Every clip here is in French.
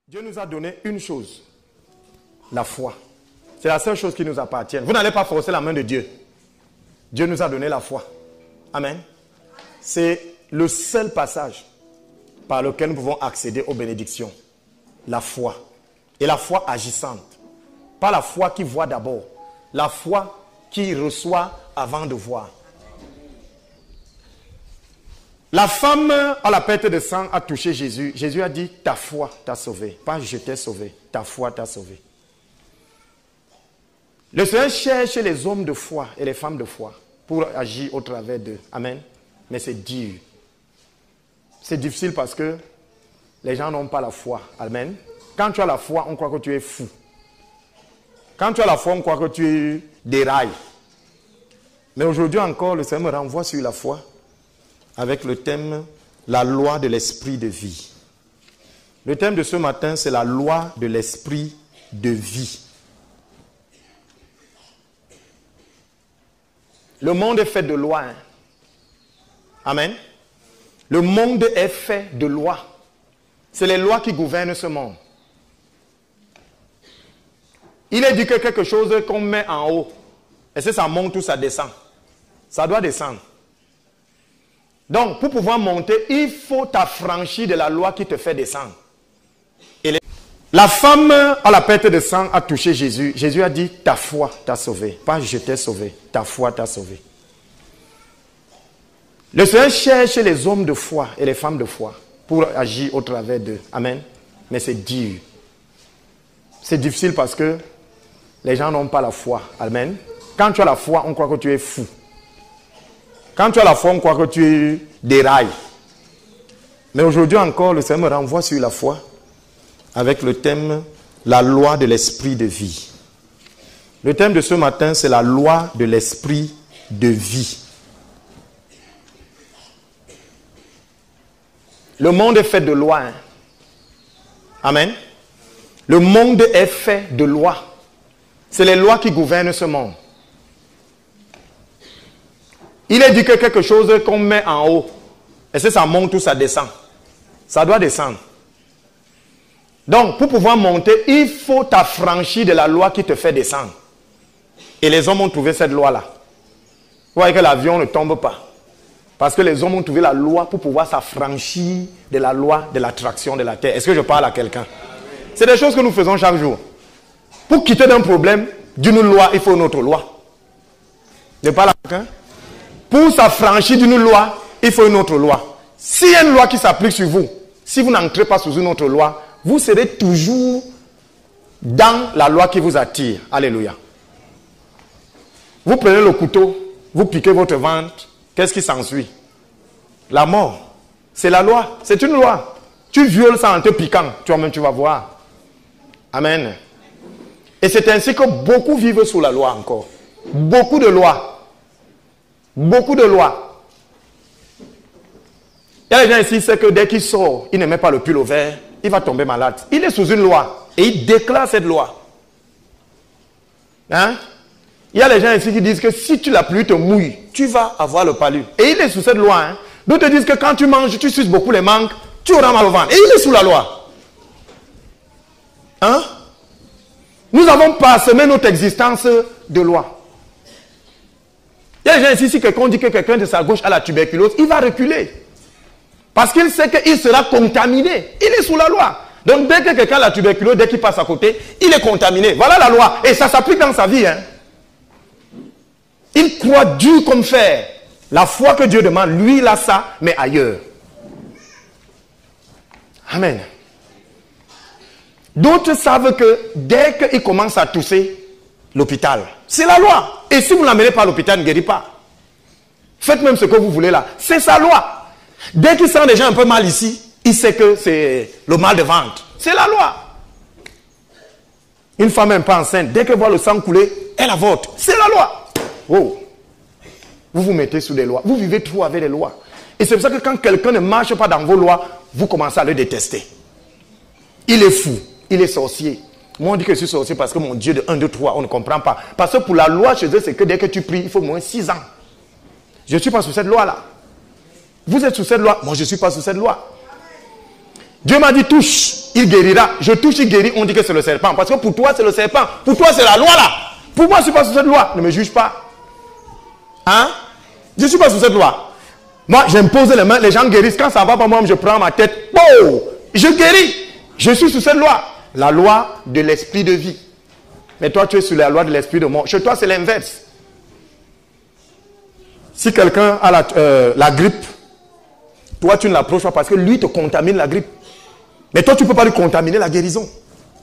Dieu nous a donné une chose, la foi. C'est la seule chose qui nous appartient. Vous n'allez pas forcer la main de Dieu. Dieu nous a donné la foi. Amen. C'est le seul passage par lequel nous pouvons accéder aux bénédictions. La foi. Et la foi agissante. Pas la foi qui voit d'abord. La foi qui reçoit avant de voir. La femme à la perte de sang a touché Jésus. Jésus a dit, ta foi t'a sauvé. Pas je t'ai sauvé. Ta foi t'a sauvé. Le Seigneur cherche les hommes de foi et les femmes de foi pour agir au travers d'eux. Amen. Mais c'est dur. C'est difficile parce que les gens n'ont pas la foi. Amen. Quand tu as la foi, on croit que tu es fou. Quand tu as la foi, on croit que tu dérailles. Mais aujourd'hui encore, le Seigneur me renvoie sur la foi avec le thème « La loi de l'esprit de vie ». Le thème de ce matin, c'est la loi de l'esprit de vie. Le monde est fait de lois. Hein? Amen. Le monde est fait de lois. C'est les lois qui gouvernent ce monde. Il est dit que quelque chose qu'on met en haut, est-ce que ça monte ou ça descend? Ça doit descendre. Donc, pour pouvoir monter, il faut t'affranchir de la loi qui te fait descendre. La femme à la perte de sang a touché Jésus. Jésus a dit, ta foi t'a sauvé. Pas je t'ai sauvé, ta foi t'a sauvé. Le Seigneur cherche les hommes de foi et les femmes de foi pour agir au travers d'eux. Amen. Mais c'est dur. C'est difficile parce que les gens n'ont pas la foi. Amen. Quand tu as la foi, on croit que tu es fou. Quand tu as la foi, on croit que tu dérailles. Mais aujourd'hui encore, le Seigneur me renvoie sur la foi avec le thème « La loi de l'esprit de vie ». Le thème de ce matin, c'est la loi de l'esprit de vie. Le monde est fait de lois. Hein? Amen. Le monde est fait de lois. C'est les lois qui gouvernent ce monde. Il est dit que quelque chose qu'on met en haut, est-ce que ça monte ou ça descend? Ça doit descendre. Donc, pour pouvoir monter, il faut t'affranchir de la loi qui te fait descendre. Et les hommes ont trouvé cette loi-là. Vous voyez que l'avion ne tombe pas. Parce que les hommes ont trouvé la loi pour pouvoir s'affranchir de la loi de l'attraction de la terre. Est-ce que je parle à quelqu'un? C'est des choses que nous faisons chaque jour. Pour quitter d'un problème, d'une loi, il faut une autre loi. Je parle à quelqu'un? Pour s'affranchir d'une loi, il faut une autre loi. S'il y a une loi qui s'applique sur vous, si vous n'entrez pas sous une autre loi, vous serez toujours dans la loi qui vous attire. Alléluia. Vous prenez le couteau, vous piquez votre ventre, qu'est-ce qui s'ensuit? La mort. C'est la loi. C'est une loi. Tu violes ça en te piquant, toi-même tu vas voir. Amen. Et c'est ainsi que beaucoup vivent sous la loi encore. Beaucoup de lois. Beaucoup de lois. Il y a des gens ici, c'est que dès qu'il sort, il ne met pas le pull au vert, il va tomber malade. Il est sous une loi et il déclare cette loi. Hein? Il y a des gens ici qui disent que si tu la pluie te mouille, tu vas avoir le palu. Et il est sous cette loi. Hein? D'autres te disent que quand tu manges, tu suces beaucoup les mangues, tu auras mal au ventre. Et il est sous la loi. Hein? Nous avons parsemé notre existence de loi. Il y a des gens ici, si quelqu'un dit que quelqu'un de sa gauche a la tuberculose, il va reculer. Parce qu'il sait qu'il sera contaminé. Il est sous la loi. Donc dès que quelqu'un a la tuberculose, dès qu'il passe à côté, il est contaminé. Voilà la loi. Et ça s'applique dans sa vie. Hein. Il croit dur comme fer. La foi que Dieu demande, lui, il a ça, mais ailleurs. Amen. D'autres savent que dès qu'il commence à tousser, l'hôpital. C'est la loi. Et si vous ne l'amenez pas à l'hôpital, ne guérit pas. Faites même ce que vous voulez là. C'est sa loi. Dès qu'il sent déjà un peu mal ici, il sait que c'est le mal de ventre. C'est la loi. Une femme un peu enceinte, dès qu'elle voit le sang couler, elle avorte. C'est la loi. Oh. Vous vous mettez sous les lois. Vous vivez trop avec les lois. Et c'est pour ça que quand quelqu'un ne marche pas dans vos lois, vous commencez à le détester. Il est fou. Il est sorcier. Moi, on dit que je suis sorcier parce que mon Dieu de 1, 2, 3, on ne comprend pas. Parce que pour la loi chez eux, c'est que dès que tu pries, il faut au moins 6 ans. Je ne suis pas sous cette loi-là. Vous êtes sous cette loi. Moi, je ne suis pas sous cette loi. Dieu m'a dit touche, il guérira. Je touche, il guérit, on dit que c'est le serpent. Parce que pour toi, c'est le serpent. Pour toi, c'est la loi là. Pour moi, je ne suis pas sous cette loi. Ne me juge pas. Hein? Je ne suis pas sous cette loi. Moi, j'impose les mains, les gens guérissent. Quand ça va pas, moi, je prends ma tête. Oh, je guéris. Je suis sous cette loi. La loi de l'esprit de vie. Mais toi, tu es sous la loi de l'esprit de mort. Chez toi, c'est l'inverse. Si quelqu'un a la grippe, toi, tu ne l'approches pas parce que lui te contamine la grippe. Mais toi, tu ne peux pas lui contaminer la guérison.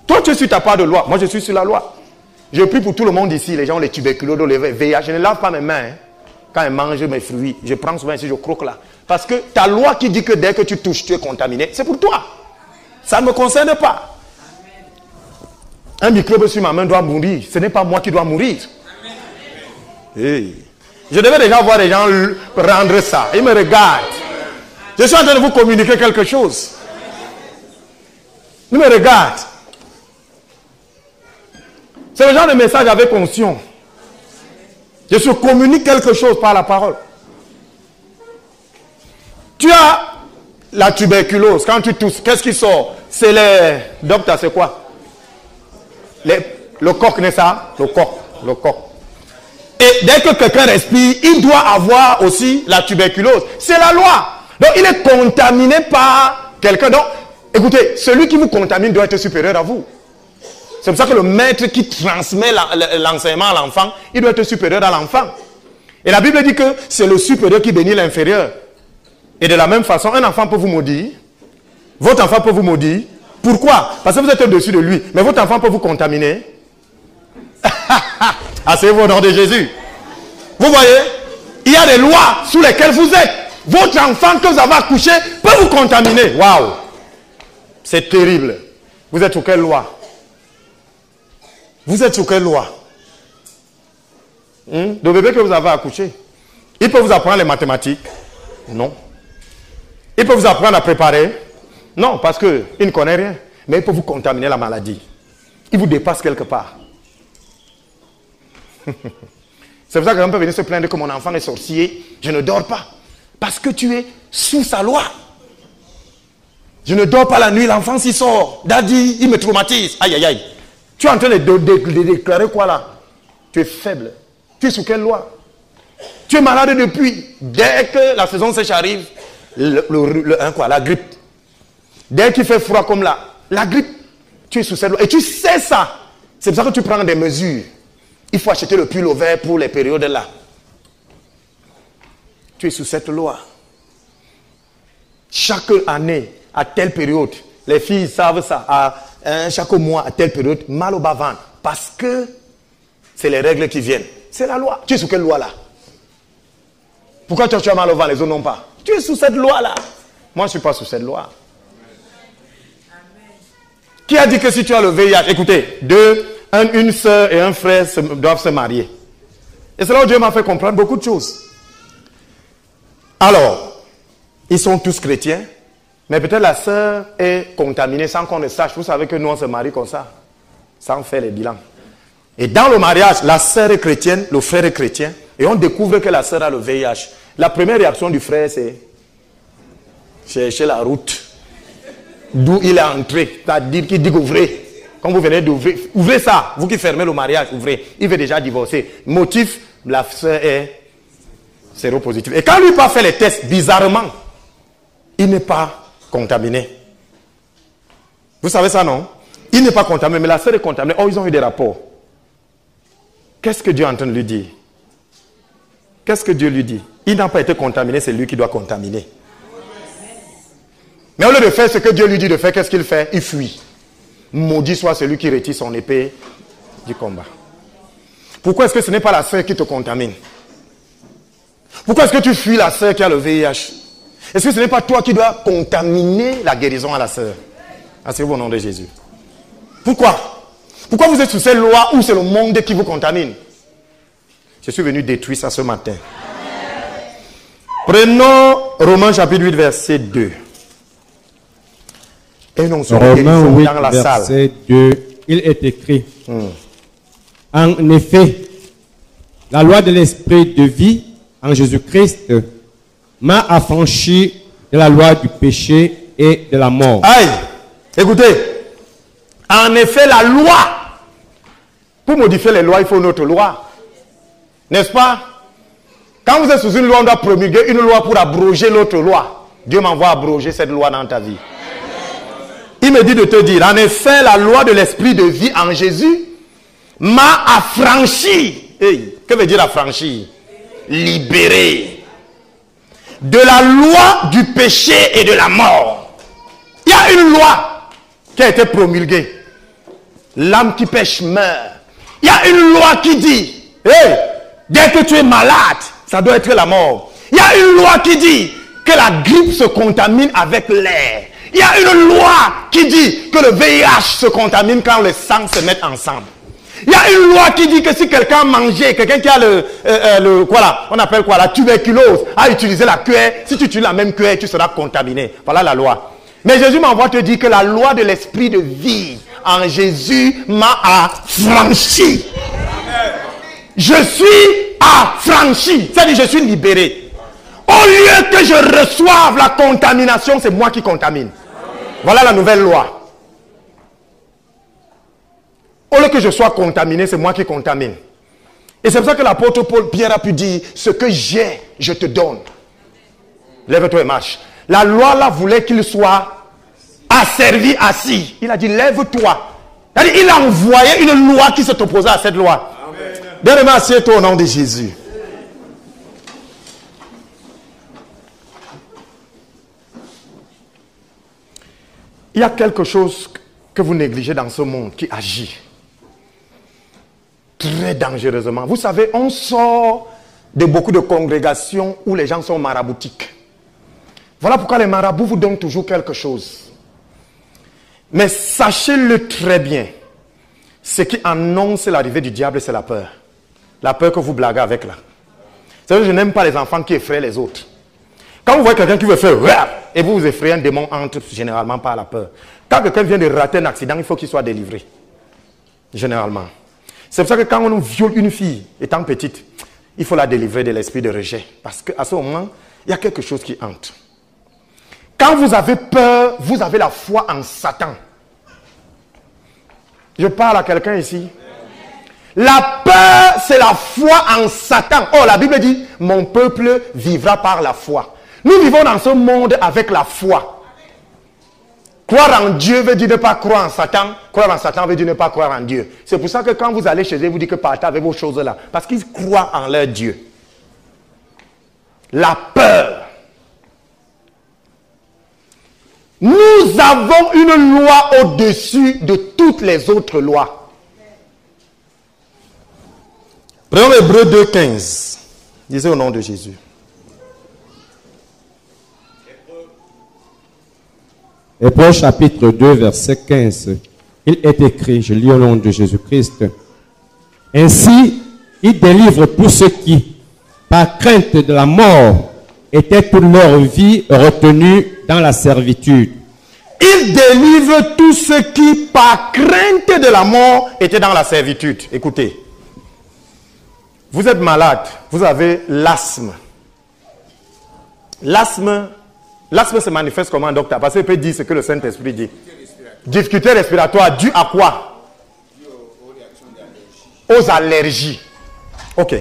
Toi, tu es sur ta part de loi. Moi, je suis sur la loi. Je prie pour tout le monde ici. Les gens ont les tuberculoses, les VIH. Je ne lave pas mes mains. Hein. Quand je mange mes fruits, je prends souvent ici, je croque là. Parce que ta loi qui dit que dès que tu touches, tu es contaminé, c'est pour toi. Ça ne me concerne pas. Un microbe sur ma main doit mourir. Ce n'est pas moi qui dois mourir. Hey. Je devais déjà voir les gens rendre ça. Ils me regardent. Je suis en train de vous communiquer quelque chose. Ils me regardent. C'est le genre de message avec conscience. Je te communique quelque chose par la parole. Tu as la tuberculose. Quand tu tousses, qu'est-ce qui sort? C'est les... Docteur, c'est quoi? Le coq, n'est-ce pas? Le coq. Et dès que quelqu'un respire, il doit avoir aussi la tuberculose. C'est la loi. Donc, il est contaminé par quelqu'un. Donc, écoutez, celui qui vous contamine doit être supérieur à vous. C'est pour ça que le maître qui transmet l'enseignement à l'enfant, il doit être supérieur à l'enfant. Et la Bible dit que c'est le supérieur qui bénit l'inférieur. Et de la même façon, un enfant peut vous maudire. Votre enfant peut vous maudire. Pourquoi? Parce que vous êtes au-dessus de lui. Mais votre enfant peut vous contaminer. Asseyez-vous au nom de Jésus. Vous voyez? Il y a des lois sous lesquelles vous êtes. Votre enfant que vous avez accouché peut vous contaminer. Waouh! C'est terrible. Vous êtes sous quelle loi? Vous êtes sous quelle loi? Le bébé que vous avez accouché, il peut vous apprendre les mathématiques? Non. Il peut vous apprendre à préparer? Non, parce qu'il ne connaît rien. Mais il peut vous contaminer la maladie. Il vous dépasse quelque part. C'est pour ça que quelqu'un peut venir se plaindre que mon enfant est sorcier. Je ne dors pas. Parce que tu es sous sa loi. Je ne dors pas la nuit, l'enfant s'y sort. Daddy, il me traumatise. Aïe, aïe, aïe. Tu es en train de déclarer quoi là? Tu es faible. Tu es sous quelle loi? Tu es malade depuis. Dès que la saison sèche arrive, la grippe. Dès qu'il fait froid comme là, la grippe, tu es sous cette loi. Et tu sais ça. C'est pour ça que tu prends des mesures. Il faut acheter le pull vert pour les périodes là. Tu es sous cette loi. Chaque année, à telle période, les filles savent ça. Chaque mois, à telle période, mal au bas-ventre. Parce que c'est les règles qui viennent. C'est la loi. Tu es sous quelle loi là? Pourquoi tu as mal au ventre, les autres n'ont pas? Tu es sous cette loi là. Moi, je ne suis pas sous cette loi. Qui a dit que si tu as le VIH, écoutez, une soeur et un frère doivent se marier. Et c'est là où Dieu m'a fait comprendre beaucoup de choses. Alors, ils sont tous chrétiens, mais peut-être la soeur est contaminée sans qu'on ne sache. Vous savez que nous, on se marie comme ça, sans faire les bilans. Et dans le mariage, la soeur est chrétienne, le frère est chrétien, et on découvre que la soeur a le VIH. La première réaction du frère, c'est chercher la route d'où il est entré, c'est-à-dire qu'il dit ouvrez. Quand vous venez d'ouvrir, ouvrez ça, vous qui fermez le mariage, ouvrez. Il veut déjà divorcer. Motif, la soeur est séropositive. Et quand lui pas fait les tests, bizarrement, il n'est pas contaminé. Vous savez ça, non? Il n'est pas contaminé, mais la sœur est contaminée. Oh, ils ont eu des rapports. Qu'est-ce que Dieu est en train de lui dire? Qu'est-ce que Dieu lui dit? Il n'a pas été contaminé, c'est lui qui doit contaminer. Mais au lieu de faire ce que Dieu lui dit de faire, qu'est-ce qu'il fait? Il fuit. Maudit soit celui qui retire son épée du combat. Pourquoi est-ce que ce n'est pas la sœur qui te contamine? Pourquoi est-ce que tu fuis la sœur qui a le VIH? Est-ce que ce n'est pas toi qui dois contaminer la guérison à la sœur? Asseyez-vous au nom de Jésus. Pourquoi? Pourquoi vous êtes sous cette loi où c'est le monde qui vous contamine? Je suis venu détruire ça ce matin. Prenons Romains chapitre 8, verset 2. Et non, Romains 8, dans la verset salle. 2, il est écrit. En effet, la loi de l'esprit de vie en Jésus-Christ m'a affranchi de la loi du péché et de la mort. Aïe, écoutez. En effet, la loi, pour modifier les lois, il faut une autre loi. N'est-ce pas? Quand vous êtes sous une loi, on doit promulguer une loi pour abroger l'autre loi. Dieu m'envoie abroger cette loi dans ta vie. Il me dit de te dire, en effet, la loi de l'esprit de vie en Jésus m'a affranchi. Hey, que veut dire affranchi? Libéré. De la loi du péché et de la mort. Il y a une loi qui a été promulguée. L'âme qui pêche meurt. Il y a une loi qui dit, hey, dès que tu es malade, ça doit être la mort. Il y a une loi qui dit que la grippe se contamine avec l'air. Il y a une loi qui dit que le VIH se contamine quand les sangs se mettent ensemble. Il y a une loi qui dit que si quelqu'un a mangé, quelqu'un qui a on appelle quoi, la tuberculose, a utilisé la cuillère, si tu utilises la même cuillère, tu seras contaminé. Voilà la loi. Mais Jésus m'envoie te dire que la loi de l'esprit de vie en Jésus m'a affranchi. Je suis affranchi. C'est-à-dire je suis libéré. Au lieu que je reçoive la contamination, c'est moi qui contamine. Voilà la nouvelle loi. Au lieu que je sois contaminé, c'est moi qui contamine. Et c'est pour ça que l'apôtre Pierre a pu dire, ce que j'ai, je te donne. Lève-toi et marche. La loi là voulait qu'il soit asservi, assis. Il a dit, lève-toi. Il a envoyé une loi qui s'est opposée à cette loi. Donne-moi, assieds-toi au nom de Jésus. Il y a quelque chose que vous négligez dans ce monde qui agit très dangereusement. Vous savez, on sort de beaucoup de congrégations où les gens sont maraboutiques. Voilà pourquoi les marabouts vous donnent toujours quelque chose. Mais sachez-le très bien, ce qui annonce l'arrivée du diable, c'est la peur. La peur que vous blaguez avec là. C'est-à-dire que je n'aime pas les enfants qui effraient les autres. Quand vous voyez quelqu'un qui veut faire et vous vous effrayez, un démon entre généralement par la peur. Quand quelqu'un vient de rater un accident, il faut qu'il soit délivré. Généralement. C'est pour ça que quand on viole une fille étant petite, il faut la délivrer de l'esprit de rejet. Parce qu'à ce moment, il y a quelque chose qui hante. Quand vous avez peur, vous avez la foi en Satan. Je parle à quelqu'un ici. La peur, c'est la foi en Satan. Oh, la Bible dit, mon peuple vivra par la foi. Nous vivons dans ce monde avec la foi. Croire en Dieu veut dire ne pas croire en Satan. Croire en Satan veut dire ne pas croire en Dieu. C'est pour ça que quand vous allez chez eux, vous dites que partez avec vos choses là. Parce qu'ils croient en leur Dieu. La peur. Nous avons une loi au-dessus de toutes les autres lois. Prenons Hébreux 2,15. Lisez au nom de Jésus. Hébreux chapitre 2, verset 15. Il est écrit, je lis au nom de Jésus-Christ. Ainsi, il délivre tous ceux qui, par crainte de la mort, étaient toute leur vie retenus dans la servitude. Il délivre tous ceux qui, par crainte de la mort, étaient dans la servitude. Écoutez. Vous êtes malade, vous avez l'asthme. L'asthme se manifeste comment, docteur? Parce qu'il peut dire ce que le Saint-Esprit dit. Difficulté respiratoire due à quoi? Aux allergies. Ok.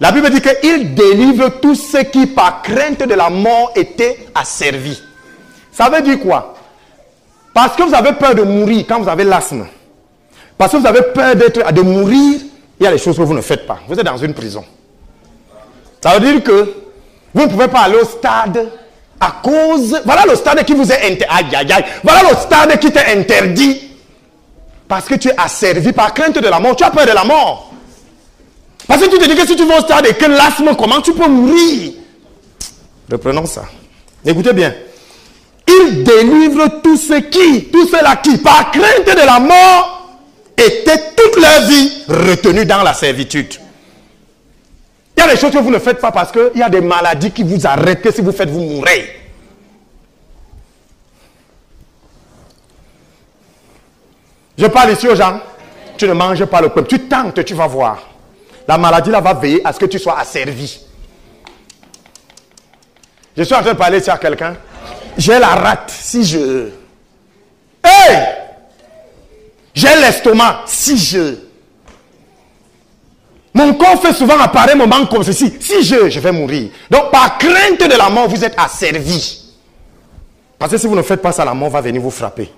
La Bible dit qu'il délivre tous ceux qui, par crainte de la mort, étaient asservis. Ça veut dire quoi? Parce que vous avez peur de mourir quand vous avez l'asthme. Parce que vous avez peur de mourir, il y a des choses que vous ne faites pas. Vous êtes dans une prison. Ça veut dire que vous ne pouvez pas aller au stade à cause... Voilà le stade qui vous est interdit. Voilà le stade qui t'est interdit. Parce que tu es asservi par crainte de la mort. Tu as peur de la mort. Parce que tu te dis que si tu vas au stade et que l'asthme commence, tu peux mourir. Reprenons ça. Écoutez bien. Il délivre tous ceux-là qui, par crainte de la mort, étaient toute leur vie retenus dans la servitude. Il y a des choses que vous ne faites pas parce qu'il y a des maladies qui vous arrêtent, que si vous faites, vous mourrez. Je parle ici aux gens. Tu ne manges pas le peuple. Tu tentes, tu vas voir. La maladie là va veiller à ce que tu sois asservi. Je suis en train de parler ici à quelqu'un. j'ai la rate, si je... Hey! J'ai l'estomac, si je... Mon corps fait souvent apparaître un moment comme ceci. Si je vais mourir. Donc, par crainte de la mort, vous êtes asservis. Parce que si vous ne faites pas ça, la mort va venir vous frapper.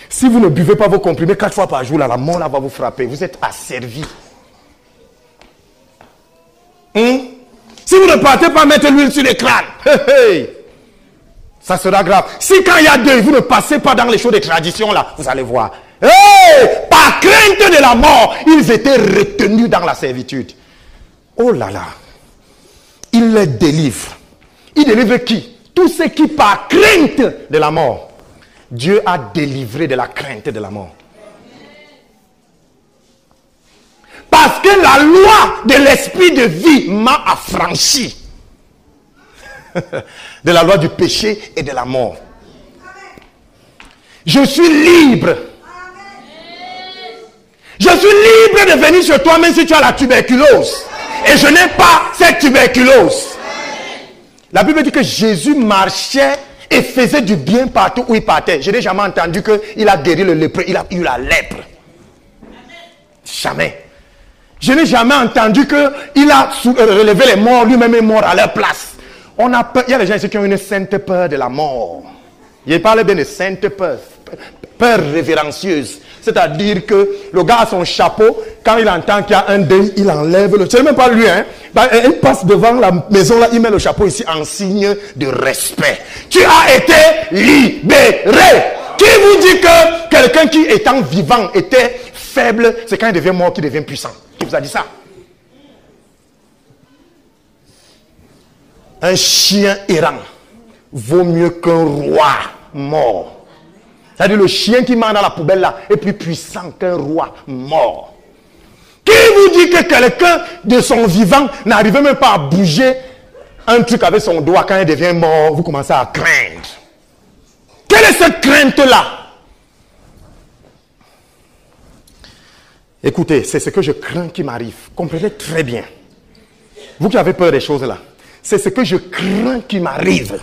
Si vous ne buvez pas vos comprimés 4 fois par jour, là, la mort là, va vous frapper. Vous êtes asservis. Si vous ne partez pas mettre l'huile sur les crânes, ça sera grave. Si quand il y a deuil, vous ne passez pas dans les choses de tradition, là, vous allez voir. Par crainte de la mort, ils étaient retenus dans la servitude. Oh là là. Il les délivre. Il délivre qui? Tous ceux qui par crainte de la mort. Dieu a délivré de la crainte de la mort. Parce que la loi de l'esprit de vie m'a affranchi de la loi du péché et de la mort. Je suis libre. Je suis libre de venir chez toi même si tu as la tuberculose. Et je n'ai pas cette tuberculose. La Bible dit que Jésus marchait et faisait du bien partout où il partait. Je n'ai jamais entendu qu'il a guéri le lépreux. Il a eu la lèpre. Jamais. Je n'ai jamais entendu qu'il a relevé les morts. Lui-même est mort à leur place. On a peur. Il y a des gens ici qui ont une sainte peur de la mort. Il parle bien de sainte peur. Peur révérencieuse. C'est-à-dire que le gars a son chapeau. Quand il entend qu'il y a un deuil, il enlève le... C'est même pas lui, hein. Il passe devant la maison, là, il met le chapeau ici en signe de respect. Tu as été libéré. Qui vous dit que quelqu'un qui étant vivant était faible, c'est quand il devient mort qu'il devient puissant? Qui vous a dit ça? Un chien errant vaut mieux qu'un roi mort. C'est-à-dire le chien qui ment dans la poubelle là est plus puissant qu'un roi mort. Qui vous dit que quelqu'un de son vivant n'arrivait même pas à bouger un truc avec son doigt quand il devient mort? Vous commencez à craindre. Quelle est cette crainte-là? Écoutez, c'est ce que je crains qui m'arrive. Comprenez très bien. Vous qui avez peur des choses là, c'est ce que je crains qui m'arrive.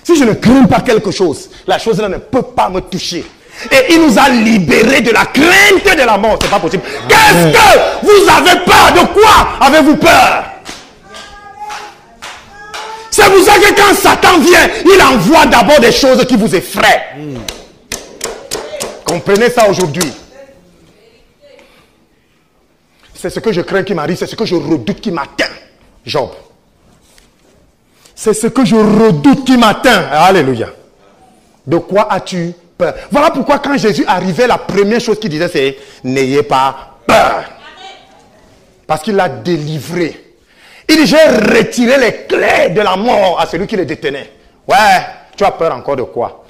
Si je ne crains pas quelque chose, la chose-là ne peut pas me toucher. Et il nous a libérés de la crainte de la mort. C'est pas possible. Qu'est-ce que vous avez peur? De quoi avez-vous peur? C'est pour ça que quand Satan vient, il envoie d'abord des choses qui vous effraient. Comprenez ça aujourd'hui. C'est ce que je crains qui m'arrive, c'est ce que je redoute qui m'atteint. Job. C'est ce que je redoute qui m'atteint. Alléluia. De quoi as-tu peur? Voilà pourquoi quand Jésus arrivait, la première chose qu'il disait c'est « N'ayez pas peur ». Parce qu'il l'a délivré. Il dit « J'ai retiré les clés de la mort à celui qui les détenait ». Ouais, tu as peur encore de quoi?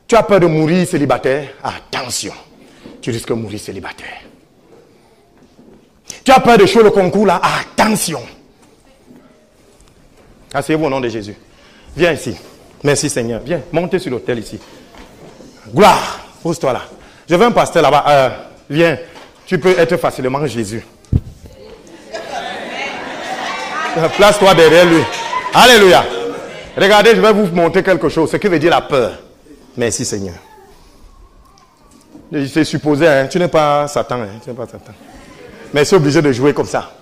Tu as peur de mourir célibataire? Attention, tu risques de mourir célibataire. Tu as peur de jouer le concours là? Attention. Asseyez-vous au nom de Jésus. Viens ici. Merci Seigneur. Viens, montez sur l'autel ici. Gloire. Pose-toi là. Je veux un pasteur là-bas. Viens. Tu peux être facilement Jésus. Place-toi derrière lui. Alléluia. Regardez, je vais vous montrer quelque chose. Ce qui veut dire la peur. Merci Seigneur. C'est supposé, hein? Tu n'es pas Satan. Hein? Tu n'es pas Satan. Mais c'est obligé de jouer comme ça.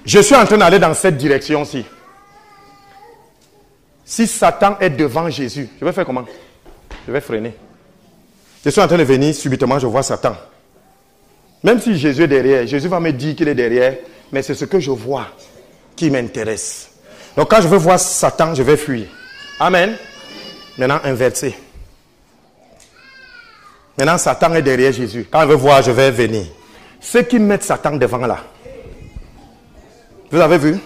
Je suis en train d'aller dans cette direction-ci. Si Satan est devant Jésus, je vais faire comment? Je vais freiner. Je suis en train de venir, subitement je vois Satan. Même si Jésus est derrière, Jésus va me dire qu'il est derrière, mais c'est ce que je vois qui m'intéresse. Donc quand je veux voir Satan, je vais fuir. Amen. Maintenant, inversé. Maintenant, Satan est derrière Jésus. Quand je veux voir, je vais venir. Ceux qui mettent Satan devant là, vous avez vu?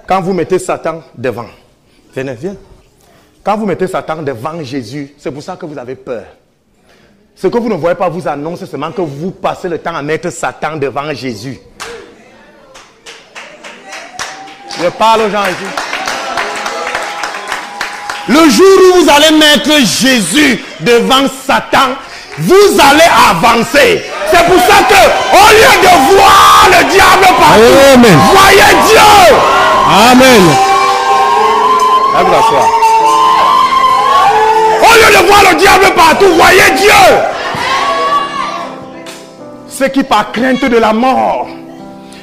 Quand vous mettez Satan devant, venez, viens. Quand vous mettez Satan devant Jésus, c'est pour ça que vous avez peur. Ce que vous ne voyez pas vous annonce seulement que vous passez le temps à mettre Satan devant Jésus. Je parle aux gens ici. Le jour où vous allez mettre Jésus devant Satan, vous allez avancer. C'est pour ça que, au lieu de voir le diable partout, voyez Dieu. Amen. Allez vous asseoir. Au lieu de voir le diable partout, voyez Dieu. Ceux qui par crainte de la mort,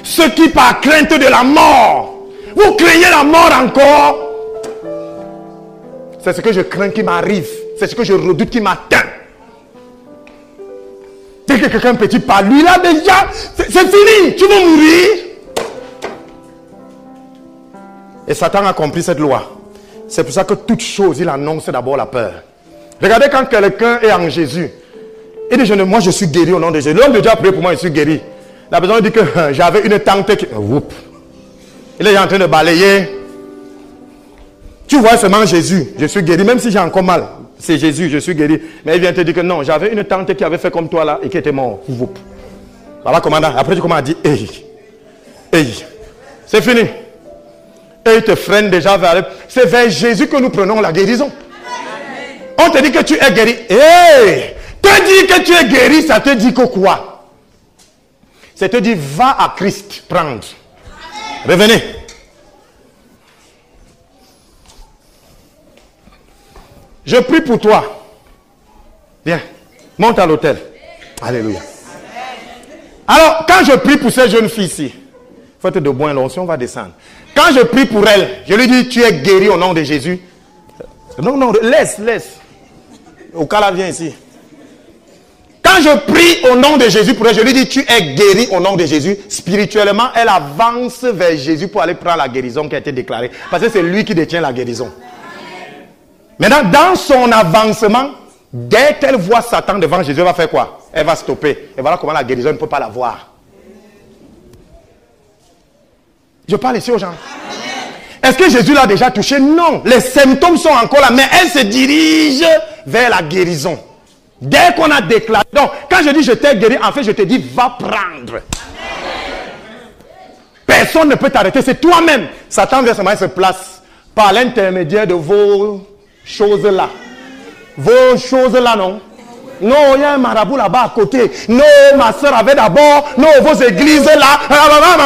ceux qui par crainte de la mort, vous craignez la mort encore. C'est ce que je crains qui m'arrive. C'est ce que je redoute qui m'atteint. Dès que quelqu'un petit par lui, là déjà, c'est fini. Tu vas mourir. Et Satan a compris cette loi. C'est pour ça que toute chose, il annonce d'abord la peur. Regardez quand quelqu'un est en Jésus. Il dit, moi je suis guéri au nom de Jésus. L'homme de Dieu a prié pour moi, je suis guéri. La personne dit que j'avais une tante qui... Il est en train de balayer. Tu vois seulement Jésus, je suis guéri, même si j'ai encore mal. C'est Jésus, je suis guéri. Mais il vient te dire que non, j'avais une tante qui avait fait comme toi là et qui était mort. Voilà, commandant. Après tu commences à dire, c'est fini. Et il te freine déjà vers... C'est vers Jésus que nous prenons la guérison. On te dit que tu es guéri. Te dire que tu es guéri, ça te dit que quoi? Ça te dit, va à Christ prendre. Revenez. Je prie pour toi. Viens, monte à l'autel. Alléluia. Alors, quand je prie pour cette jeune fille ici, faites de bonnes l'onction, on va descendre. Quand je prie pour elle, je lui dis, tu es guéri au nom de Jésus. Non, laisse. Au cas là, viens ici. Quand je prie au nom de Jésus pour elle, je lui dis, tu es guéri au nom de Jésus. Spirituellement, elle avance vers Jésus pour aller prendre la guérison qui a été déclarée. Parce que c'est lui qui détient la guérison. Maintenant, dans son avancement, dès qu'elle voit Satan devant Jésus, elle va faire quoi? Elle va stopper. Et voilà comment la guérison ne peut pas la voir. Je parle ici aux gens. Est-ce que Jésus l'a déjà touché? Non. Les symptômes sont encore là, mais elle se dirige vers la guérison. Dès qu'on a déclaré. Donc, quand je dis je t'ai guéri, en fait, je te dis va prendre. Personne ne peut t'arrêter, c'est toi-même. Satan vient seulement se place par l'intermédiaire de vos choses-là. Vos choses-là, non? Non, il y a un marabout là-bas à côté. Non, ma soeur avait d'abord. Non, vos églises-là.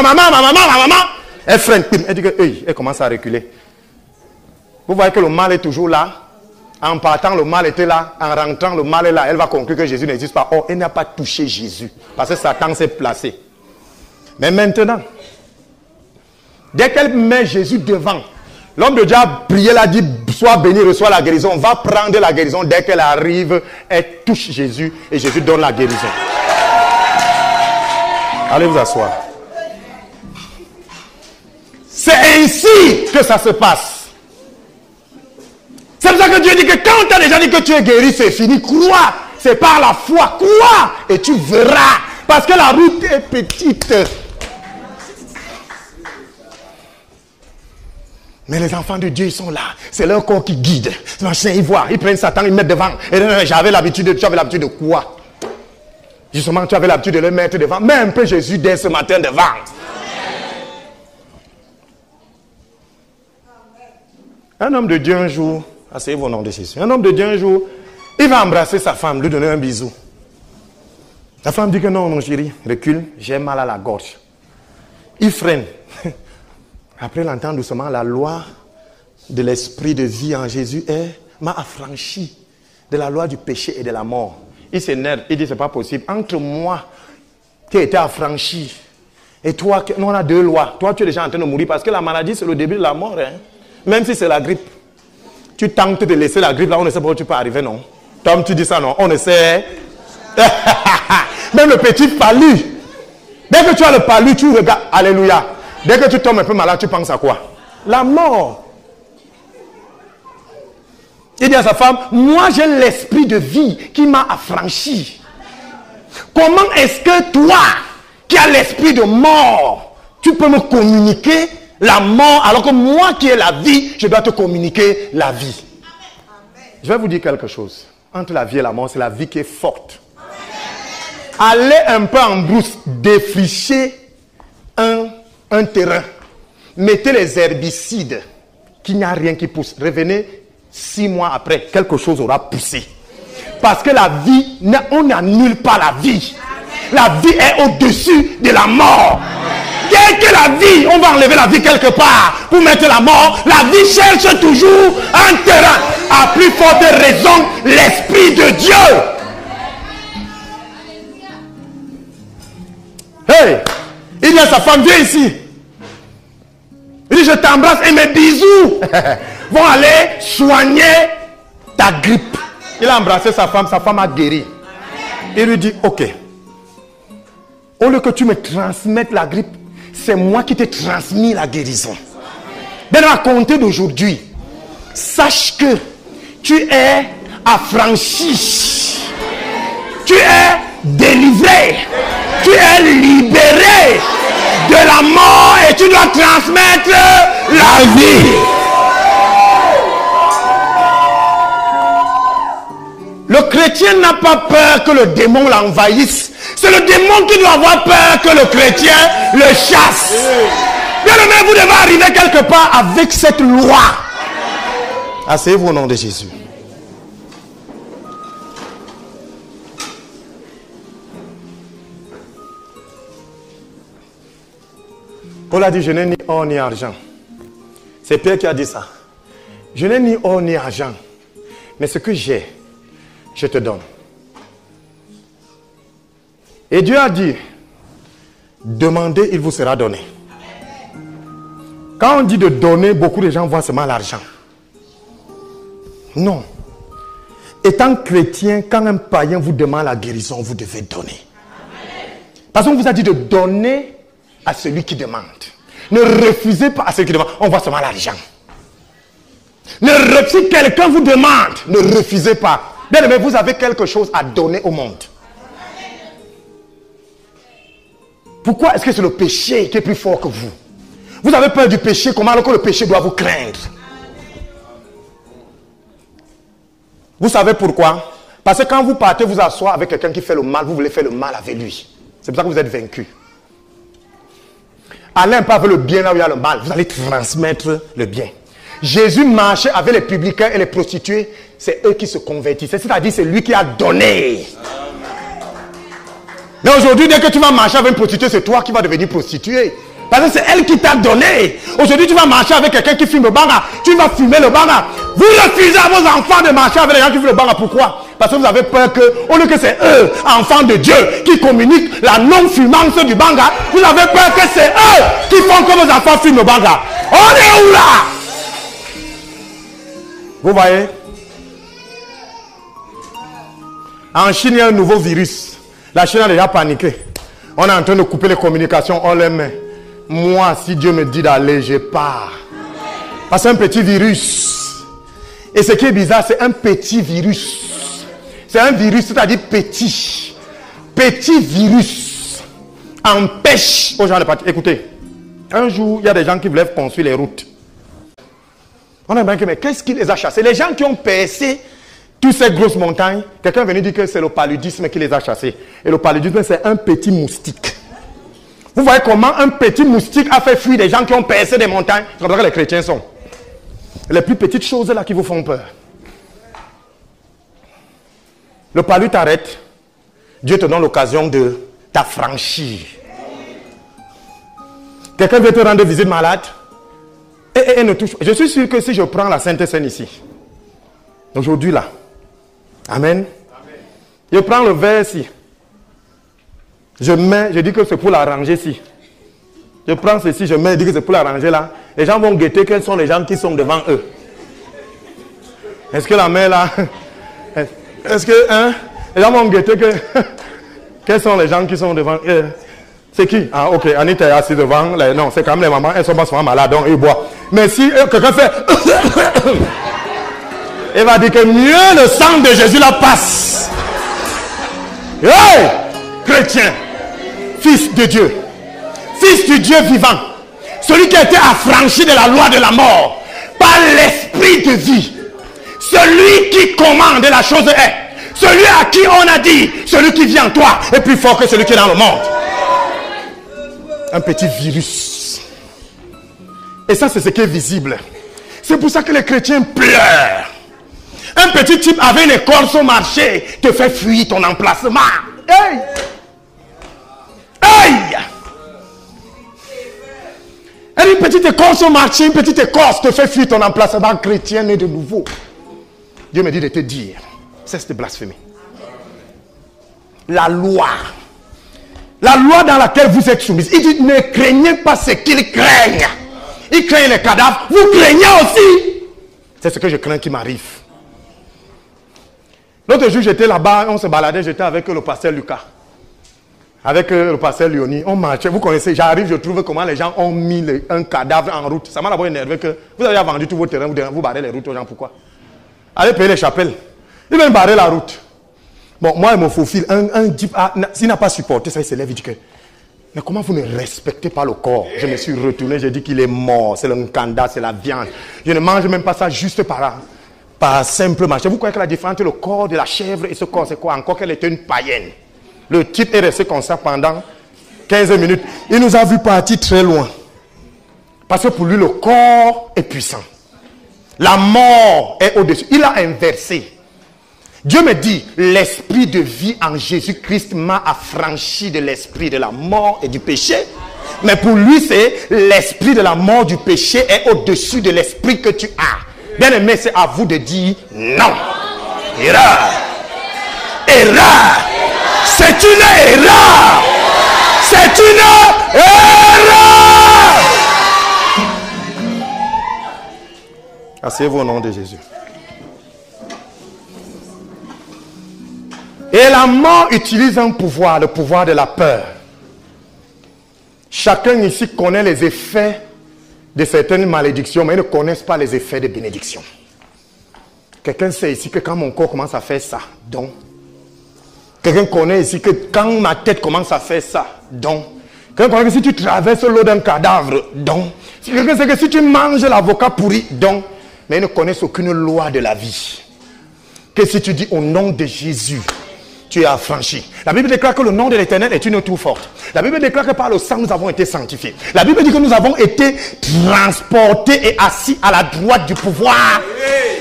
Maman. Elle freine. Elle dit que, elle commence à reculer. Vous voyez que le mal est toujours là. En partant, le mal était là. En rentrant, le mal est là. Elle va conclure que Jésus n'existe pas. Oh, elle n'a pas touché Jésus. Parce que Satan s'est placé. Mais maintenant, dès qu'elle met Jésus devant, l'homme de Dieu a prié, l'a dit, sois béni, reçois la guérison. Va prendre la guérison. Dès qu'elle arrive, elle touche Jésus et Jésus donne la guérison. Allez vous asseoir. C'est ainsi que ça se passe. C'est pour ça que Dieu dit que quand on t'a déjà dit que tu es guéri, c'est fini. Crois. C'est par la foi. Crois et tu verras. Parce que la route est petite. Mais les enfants de Dieu, ils sont là. C'est leur corps qui guide. Machin, ils voient. Ils prennent Satan, ils mettent devant. Et j'avais l'habitude. Tu avais l'habitude de quoi? Justement, tu avais l'habitude de le mettre devant. Mets un peu Jésus dès ce matin devant. Un homme de Dieu un jour, asseyez-vous au nom de Jésus. Un homme de Dieu un jour, il va embrasser sa femme, lui donner un bisou. La femme dit que non, mon chéri, recule, j'ai mal à la gorge. Il freine. Après, il entend doucement, la loi de l'esprit de vie en Jésus m'a affranchi de la loi du péché et de la mort. Il s'énerve, il dit, c'est pas possible. Entre moi, qui ai été affranchi, et toi, nous on a deux lois. Toi, tu es déjà en train de mourir parce que la maladie, c'est le début de la mort. Même si c'est la grippe. Tu tentes de laisser la grippe là, on ne sait pas où tu peux arriver, non? Tom, tu dis ça, non? On ne sait. Même le petit palu. Dès que tu as le palu, tu regardes. Alléluia. Dès que tu tombes un peu malade, tu penses à quoi? La mort. Il dit à sa femme, moi j'ai l'esprit de vie qui m'a affranchi. Comment est-ce que toi, qui as l'esprit de mort, tu peux me communiquer la mort, alors que moi qui ai la vie, je dois te communiquer la vie. Je vais vous dire quelque chose. Entre la vie et la mort, c'est la vie qui est forte. Allez un peu en brousse, défricher un terrain. Mettez les herbicides, qu'il n'y a rien qui pousse. Revenez 6 mois après, quelque chose aura poussé. Parce que la vie, on n'annule pas la vie. La vie est au-dessus de la mort. Dès que la vie, on va enlever la vie quelque part pour mettre la mort, la vie cherche toujours un terrain. À plus forte raison, l'Esprit de Dieu. Hey, il dit à sa femme, viens ici. Il dit, je t'embrasse et mes bisous vont aller soigner ta grippe. Il a embrassé sa femme a guéri. Il lui dit, ok. Au lieu que tu me transmettes la grippe, c'est moi qui t'ai transmis la guérison. Bien, à compter d'aujourd'hui, sache que tu es affranchi. Tu es délivré. Tu es libéré de la mort et tu dois transmettre la vie. Le chrétien n'a pas peur que le démon l'envahisse. C'est le démon qui doit avoir peur que le chrétien le chasse. Bien aimé, vous devez arriver quelque part avec cette loi. Asseyez-vous au nom de Jésus. Paul a dit, je n'ai ni or ni argent. C'est Pierre qui a dit ça. Je n'ai ni or ni argent. Mais ce que j'ai, je te donne. Et Dieu a dit, demandez, il vous sera donné. Quand on dit de donner, beaucoup de gens voient seulement l'argent. Non. Étant chrétien, quand un païen vous demande la guérison, vous devez donner. Parce qu'on vous a dit de donner à celui qui demande. Ne refusez pas à celui qui demande. On voit seulement l'argent. Si quelqu'un vous demande, ne refusez pas. Bien aimé, vous avez quelque chose à donner au monde. Pourquoi est-ce que c'est le péché qui est plus fort que vous? Vous avez peur du péché, comment alors que le péché doit vous craindre? Vous savez pourquoi? Parce que quand vous partez vous asseoir avec quelqu'un qui fait le mal, vous voulez faire le mal avec lui. C'est pour ça que vous êtes vaincu. Allez un peu avec le bien là où il y a le mal, vous allez transmettre le bien. Jésus marchait avec les publicains et les prostituées, c'est eux qui se convertissaient. C'est-à-dire c'est lui qui a donné. Mais aujourd'hui, dès que tu vas marcher avec une prostituée, c'est toi qui vas devenir prostituée. Parce que c'est elle qui t'a donné. Aujourd'hui, tu vas marcher avec quelqu'un qui fume le banga. Tu vas fumer le banga. Vous refusez à vos enfants de marcher avec les gens qui fument le banga. Pourquoi? Parce que vous avez peur que, au lieu que c'est eux, enfants de Dieu, qui communiquent la non-fumance du banga, vous avez peur que c'est eux qui font que vos enfants fument le banga. On est où là? Vous voyez? En Chine, il y a un nouveau virus. La Chine a déjà paniqué. On est en train de couper les communications, on les met. Moi, si Dieu me dit d'aller, je pars. Parce que c'est un petit virus. Et ce qui est bizarre, c'est un petit virus. C'est un virus, c'est-à-dire petit. Petit virus empêche aux gens de partir. Écoutez, un jour, il y a des gens qui voulaient construire les routes. On a bien que, mais qu'est-ce qui les a chassés? Les gens qui ont percé toutes ces grosses montagnes, quelqu'un est venu dire que c'est le paludisme qui les a chassés. Et le paludisme, c'est un petit moustique. Vous voyez comment un petit moustique a fait fuir des gens qui ont percé des montagnes. C'est comme ça que les chrétiens sont. Les plus petites choses là qui vous font peur. Le palu t'arrête. Dieu te donne l'occasion de t'affranchir. Quelqu'un veut te rendre visite malade. Et ne touche pas. Je suis sûr que si je prends la Sainte Seine ici, aujourd'hui là, Amen. Je prends le verre ici. Je mets, je dis que c'est pour la ranger ici. Je prends ceci, je mets, je dis que c'est pour la ranger là. Les gens vont guetter quels sont les gens qui sont devant eux. Est-ce que la main là, est-ce que, hein, les gens vont guetter que, quels sont les gens qui sont devant eux. C'est qui? Ah ok, Anita est assise devant. Non, c'est quand même les mamans, elles sont pas souvent malades, donc ils boivent. Mais si quelqu'un fait... il va dire que mieux le sang de Jésus la passe. Hey! Chrétien, fils de Dieu, fils du Dieu vivant, celui qui a été affranchi de la loi de la mort par l'esprit de vie, celui qui commande la chose est, celui à qui on a dit, celui qui vit en toi est plus fort que celui qui est dans le monde. Un petit virus. Et ça, c'est ce qui est visible. C'est pour ça que les chrétiens pleurent. Un petit type avec une écorce au marché te fait fuir ton emplacement. Hey! Hey! C'est-à-dire une petite écorce au marché, une petite écorce te fait fuir ton emplacement chrétien né de nouveau. Dieu me dit de te dire, cesse de blasphémer. La loi dans laquelle vous êtes soumis, il dit ne craignez pas ce qu'ils craignent. Ils craignent les cadavres, vous craignez aussi. C'est ce que je crains qui m'arrive. L'autre jour, j'étais là-bas, on se baladait, j'étais avec le pasteur Lucas. Avec le pasteur Léonie, on marchait, vous connaissez, j'arrive, je trouve comment les gens ont mis un cadavre en route. Ça m'a d'abord énervé que vous avez vendu tous vos terrains, vous barrez les routes aux gens, pourquoi? Allez payer les chapelles. Ils veulent barrer la route. Bon, moi, il me faufile. Un jeep, s'il n'a pas supporté ça, il se lève, il dit que, mais comment vous ne respectez pas le corps? Je me suis retourné, j'ai dit qu'il est mort, c'est le nkanda, c'est la viande. Je ne mange même pas ça juste par simple marché. Vous croyez que la différence entre le corps de la chèvre et ce corps, c'est quoi? Encore qu'elle était une païenne. Le type est resté comme ça pendant 15 minutes. Il nous a vu partir très loin. Parce que pour lui, le corps est puissant. La mort est au-dessus. Il a inversé. Dieu me dit, l'esprit de vie en Jésus-Christ m'a affranchi de l'esprit de la mort et du péché. Mais pour lui, c'est l'esprit de la mort du péché est au-dessus de l'esprit que tu as. Bien aimé, c'est à vous de dire non. Erreur. Erreur. C'est une erreur. C'est une erreur. Asseyez-vous au nom de Jésus. Et la mort utilise un pouvoir, le pouvoir de la peur. Chacun ici connaît les effets de certaines malédictions, mais ils ne connaissent pas les effets de bénédiction. Quelqu'un sait ici que quand mon corps commence à faire ça, donc. Quelqu'un connaît ici que quand ma tête commence à faire ça, donc. Quelqu'un connaît que si tu traverses l'eau d'un cadavre, donc. Quelqu'un sait que si tu manges l'avocat pourri, donc. Mais ils ne connaissent aucune loi de la vie. Que si tu dis au nom de Jésus, tu es affranchi. La Bible déclare que le nom de l'Éternel est une tour forte. La Bible déclare que par le sang, nous avons été sanctifiés. La Bible dit que nous avons été transportés et assis à la droite du pouvoir.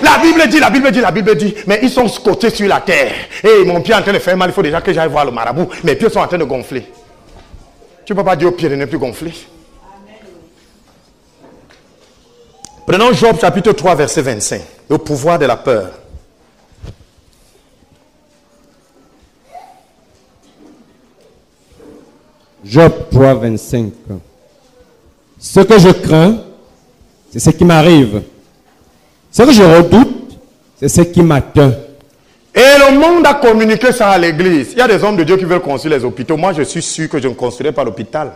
La Bible dit, mais ils sont scotés sur la terre. Et mon pied est en train de faire mal, il faut déjà que j'aille voir le marabout. Mes pieds sont en train de gonfler. Tu ne peux pas dire aux pieds de ne plus gonfler. Prenons Job chapitre 3, verset 25. Le pouvoir de la peur. Job 3, 25. Ce que je crains, c'est ce qui m'arrive. Ce que je redoute, c'est ce qui m'atteint. Et le monde a communiqué ça à l'église. Il y a des hommes de Dieu qui veulent construire les hôpitaux. Moi, je suis sûr que je ne construirai pas l'hôpital.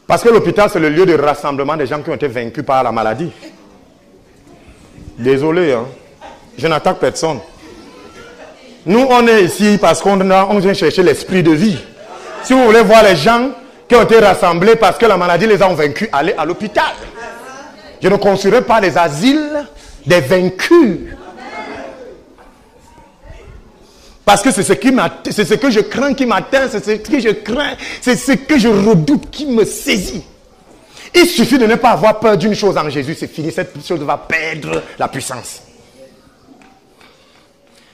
Parce que l'hôpital, c'est le lieu de rassemblement des gens qui ont été vaincus par la maladie. Désolé, hein. Je n'attaque personne. Nous, on est ici parce qu'on vient chercher l'esprit de vie. Si vous voulez voir les gens qui ont été rassemblés parce que la maladie les a vaincus, allez à l'hôpital. Je ne construirai pas les asiles des vaincus. Parce que c'est ce que je crains qui m'atteint, c'est ce que je crains, c'est ce que je redoute qui me saisit. Il suffit de ne pas avoir peur d'une chose en Jésus, c'est fini, cette chose va perdre la puissance.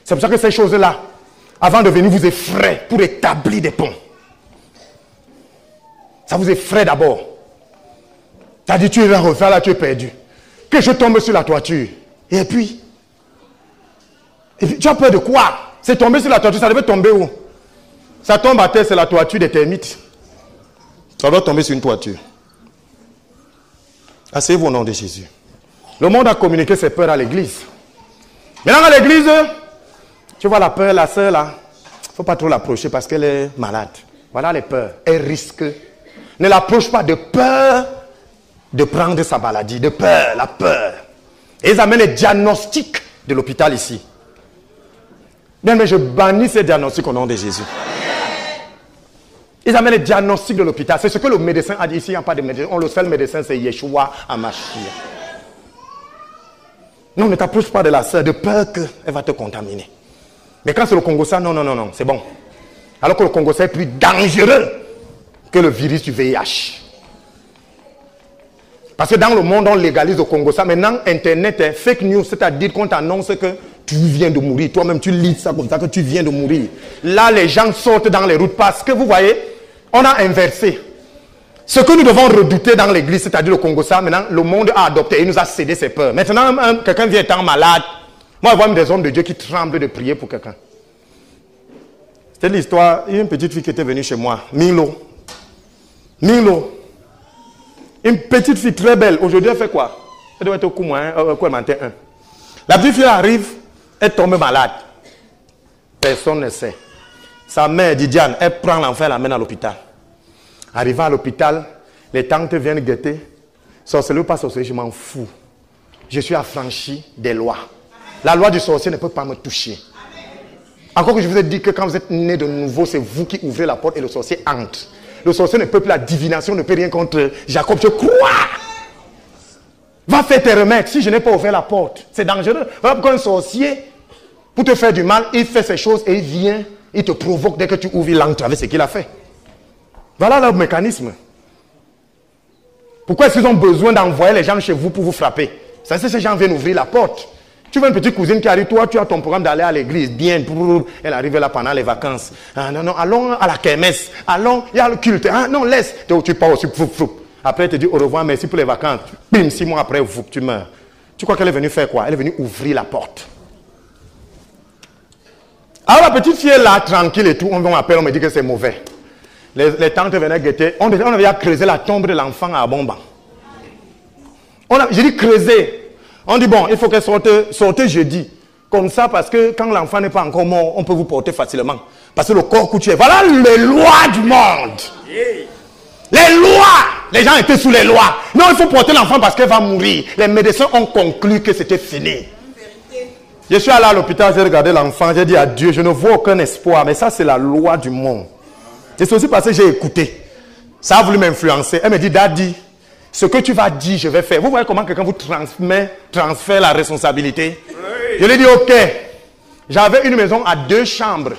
C'est pour ça que ces choses-là, avant de venir, vous effraient pour établir des ponts. Ça vous effraie d'abord. Tu as dit, tu vas refaire là, tu es perdu. Que je tombe sur la toiture. Et puis, tu as peur de quoi? C'est tomber sur la toiture, ça devait tomber où? Ça tombe à terre, c'est la toiture des termites. Ça doit tomber sur une toiture. Asseyez-vous au nom de Jésus. Le monde a communiqué ses peurs à l'église. Maintenant à l'église, tu vois la peur, la sœur là, il ne faut pas trop l'approcher parce qu'elle est malade. Voilà les peurs. Elle risque. Ne l'approche pas de peur de prendre sa maladie. De peur, la peur. Et ils amènent les diagnostics de l'hôpital ici. Bien, mais je bannis ces diagnostics au nom de Jésus. Ils amènent les diagnostics de l'hôpital. C'est ce que le médecin a dit ici. Il n'y a pas de médecin. Le seul médecin, c'est Yeshua HaMashiach. Non, ne t'approche pas de la sœur de peur qu'elle va te contaminer. Mais quand c'est le Congo-ça, non, c'est bon. Alors que le Congo-ça est plus dangereux que le virus du VIH. Parce que dans le monde, on légalise le Congo-ça. Maintenant, Internet est fake news, c'est-à-dire qu'on t'annonce que tu viens de mourir. Toi-même, tu lis ça comme ça, que tu viens de mourir. Là, les gens sortent dans les routes parce que, vous voyez, on a inversé. Ce que nous devons redouter dans l'église, c'est-à-dire le Congo, ça, maintenant, le monde a adopté, il nous a cédé ses peurs. Maintenant, quelqu'un vient étant malade. Moi, je vois des hommes de Dieu qui tremblent de prier pour quelqu'un. C'était l'histoire, il y a une petite fille qui était venue chez moi, Milo. Une petite fille très belle. Aujourd'hui, elle fait quoi? Elle doit être au Koumoin, quoi, matin 1. La petite fille arrive, elle tombe malade. Personne ne sait. Sa mère, Didiane, elle prend l'enfant, elle l'amène à l'hôpital. Arrivant à l'hôpital, les tantes viennent guetter. Sorceleur ou pas sorceleur, je m'en fous. Je suis affranchi des lois. La loi du sorcier ne peut pas me toucher. Encore que je vous ai dit que quand vous êtes né de nouveau, c'est vous qui ouvrez la porte et le sorcier entre. Le sorcier ne peut plus, la divination ne peut rien contre Jacob. Je crois. Va faire tes remèdes si je n'ai pas ouvert la porte. C'est dangereux. Voilà pourquoi un sorcier, pour te faire du mal, il fait ces choses et il vient, il te provoque dès que tu ouvres, il entre avec ce qu'il a fait. Voilà le mécanisme. Pourquoi est-ce qu'ils ont besoin d'envoyer les gens chez vous pour vous frapper? Ça, c'est ces gens viennent ouvrir la porte. Tu vois une petite cousine qui arrive, toi, tu as ton programme d'aller à l'église. Bien, elle arrive là pendant les vacances. Ah non, allons à la kermesse. Allons, il y a le culte. Ah non, laisse. Tu pars aussi, Après, elle te dit au revoir, merci pour les vacances. Bim, 6 mois après, tu meurs. Tu crois qu'elle est venue faire quoi? Elle est venue ouvrir la porte. Alors la petite fille est là, tranquille et tout. On m'appelle, on me dit que c'est mauvais. Les tantes venaient guetter. On avait creusé la tombe de l'enfant à Bomba. J'ai dit creuser. On dit bon, il faut qu'elle sorte jeudi. Comme ça, parce que quand l'enfant n'est pas encore mort, on peut vous porter facilement. Parce que le corps coutué. Voilà les lois du monde. Les lois. Les gens étaient sous les lois. Non, il faut porter l'enfant parce qu'elle va mourir. Les médecins ont conclu que c'était fini. Je suis allé à l'hôpital, j'ai regardé l'enfant, j'ai dit à Dieu, je ne vois aucun espoir. Mais ça, c'est la loi du monde. Et c'est aussi parce que j'ai écouté. Ça a voulu m'influencer. Elle me dit, Daddy, ce que tu vas dire, je vais faire. Vous voyez comment quelqu'un vous transfère la responsabilité? Oui. Je lui ai dit, ok. J'avais une maison à 2 chambres.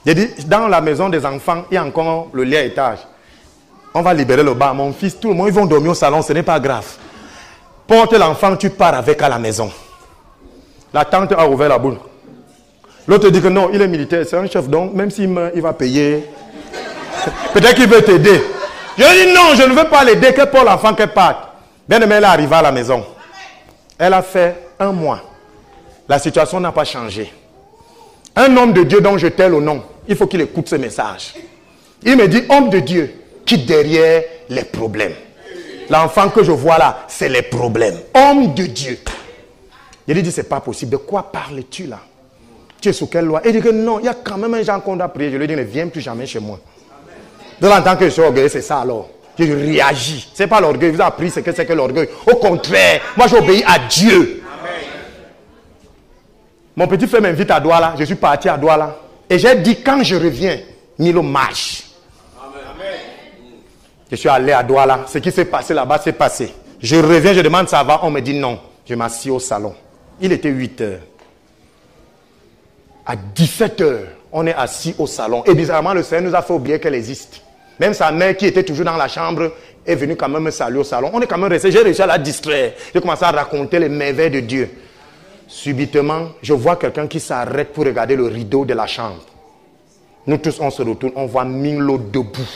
J'ai dit, dans la maison des enfants, il y a encore le lit à étage. On va libérer le bas. Mon fils, tout le monde, ils vont dormir au salon, ce n'est pas grave. Porte l'enfant, tu pars avec à la maison. La tante a ouvert la boule. L'autre dit que non, il est militaire, c'est un chef, donc même s'il meurt, il va payer. Peut-être qu'il veut t'aider. Je lui ai dit non, je ne veux pas l'aider, que pour l'enfant qu'elle parte. Bien aimé, elle est arrivée à la maison. Elle a fait 1 mois. La situation n'a pas changé. Un homme de Dieu dont je tais le nom, il faut qu'il écoute ce message. Il me dit, homme de Dieu, quitte derrière les problèmes. L'enfant que je vois là, c'est les problèmes. Homme de Dieu. Je lui ai dit, c'est pas possible. De quoi parles-tu là? Tu es sous quelle loi? Il dit que non, il y a quand même un gens qu'on doit prier. Je lui ai dit, ne viens plus jamais chez moi. De l'entendre que je suis orgueilleux, c'est ça alors. Je réagis. Ce n'est pas l'orgueil. Vous avez appris ce que c'est que l'orgueil. Au contraire, moi j'obéis à Dieu. Amen. Mon petit frère m'invite à Douala. Je suis parti à Douala. Et j'ai dit, quand je reviens, Milo marche. Amen. Je suis allé à Douala. Ce qui s'est passé là-bas, s'est passé. Je reviens, je demande ça va. On me dit non. Je m'assis au salon. Il était 8 heures. À 17 heures, on est assis au salon. Et bizarrement, le Seigneur nous a fait oublier qu'elle existe. Même sa mère qui était toujours dans la chambre est venue quand même me saluer au salon. On est quand même resté. J'ai réussi à la distraire. J'ai commencé à raconter les merveilles de Dieu. Subitement, je vois quelqu'un qui s'arrête pour regarder le rideau de la chambre. Nous tous, on se retourne. On voit Milo debout.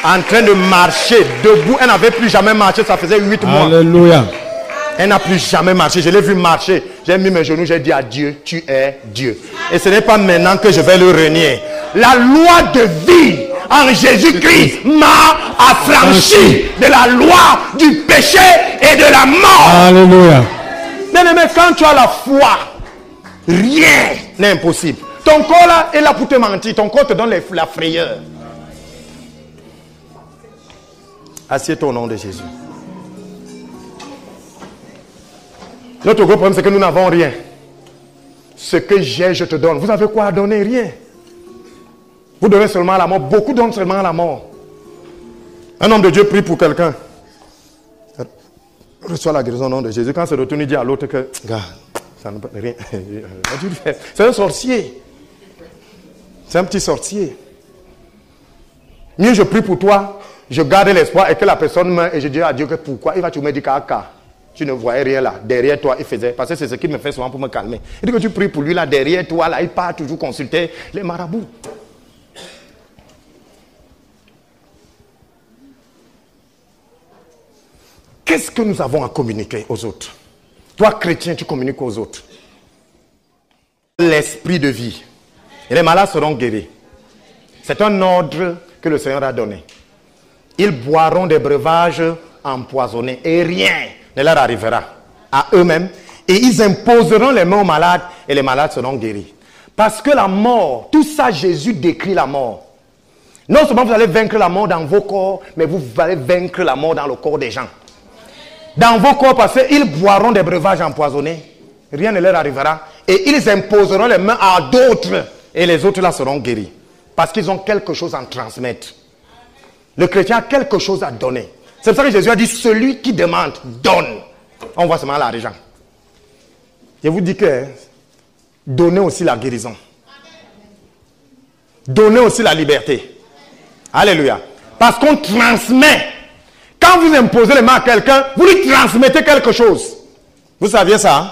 En train de marcher debout. Elle n'avait plus jamais marché. Ça faisait 8 mois. Alléluia. Elle n'a plus jamais marché. Je l'ai vu marcher. J'ai mis mes genoux. J'ai dit à Dieu, tu es Dieu. Et ce n'est pas maintenant que je vais le renier. La loi de vie en Jésus-Christ m'a affranchi de la loi du péché et de la mort. Alléluia. Bien-aimé, quand tu as la foi, rien n'est impossible. Ton corps là est là pour te mentir. Ton corps te donne la frayeur. Assieds-toi au nom de Jésus. Notre gros problème, c'est que nous n'avons rien. Ce que j'ai, je te donne. Vous avez quoi à donner? Rien. Vous donnez seulement à la mort. Beaucoup donnent seulement à la mort. Un homme de Dieu prie pour quelqu'un. Reçoit la guérison au nom de Jésus. Quand il se retourne, il dit à l'autre que, gars, ça ne peut rien. C'est un sorcier. C'est un petit sorcier. Mieux je prie pour toi, je garde l'espoir et que la personne meurt et je dis à Dieu que pourquoi il va te me dire qu'à tu ne voyais rien là. Derrière toi, il faisait. Parce que c'est ce qu'il me fait souvent pour me calmer. Il dit que tu pries pour lui là, derrière toi, là, il part toujours consulter les marabouts. Qu'est-ce que nous avons à communiquer aux autres? Toi, chrétien, tu communiques aux autres. L'esprit de vie. Et les malades seront guéris. C'est un ordre que le Seigneur a donné. Ils boiront des breuvages empoisonnés et rien ne leur arrivera à eux-mêmes. Et ils imposeront les mains aux malades et les malades seront guéris. Parce que la mort, tout ça, Jésus décrit la mort. Non seulement vous allez vaincre la mort dans vos corps, mais vous allez vaincre la mort dans le corps des gens. Dans vos corps, parce qu'ils boiront des breuvages empoisonnés, rien ne leur arrivera. Et ils imposeront les mains à d'autres. Et les autres là seront guéris. Parce qu'ils ont quelque chose à transmettre. Le chrétien a quelque chose à donner. C'est pour ça que Jésus a dit, celui qui demande, donne. On voit seulement l'argent. Je vous dis que donnez aussi la guérison. Donnez aussi la liberté. Alléluia. Parce qu'on transmet. Quand vous imposez les mains à quelqu'un, vous lui transmettez quelque chose. Vous saviez ça? Hein?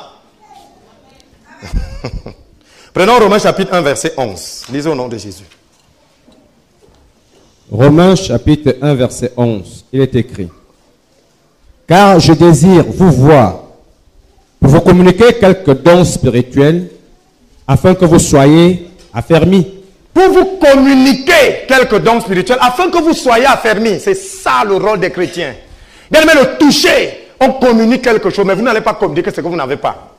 Prenons Romains chapitre 1 verset 11. Lisez au nom de Jésus. Romains chapitre 1 verset 11. Il est écrit: car je désire vous voir pour vous communiquer quelques dons spirituels afin que vous soyez affermis. Pour vous communiquer quelques dons spirituels afin que vous soyez affermis. C'est ça le rôle des chrétiens. Bien aimé, le toucher, on communique quelque chose, mais vous n'allez pas communiquer ce que vous n'avez pas.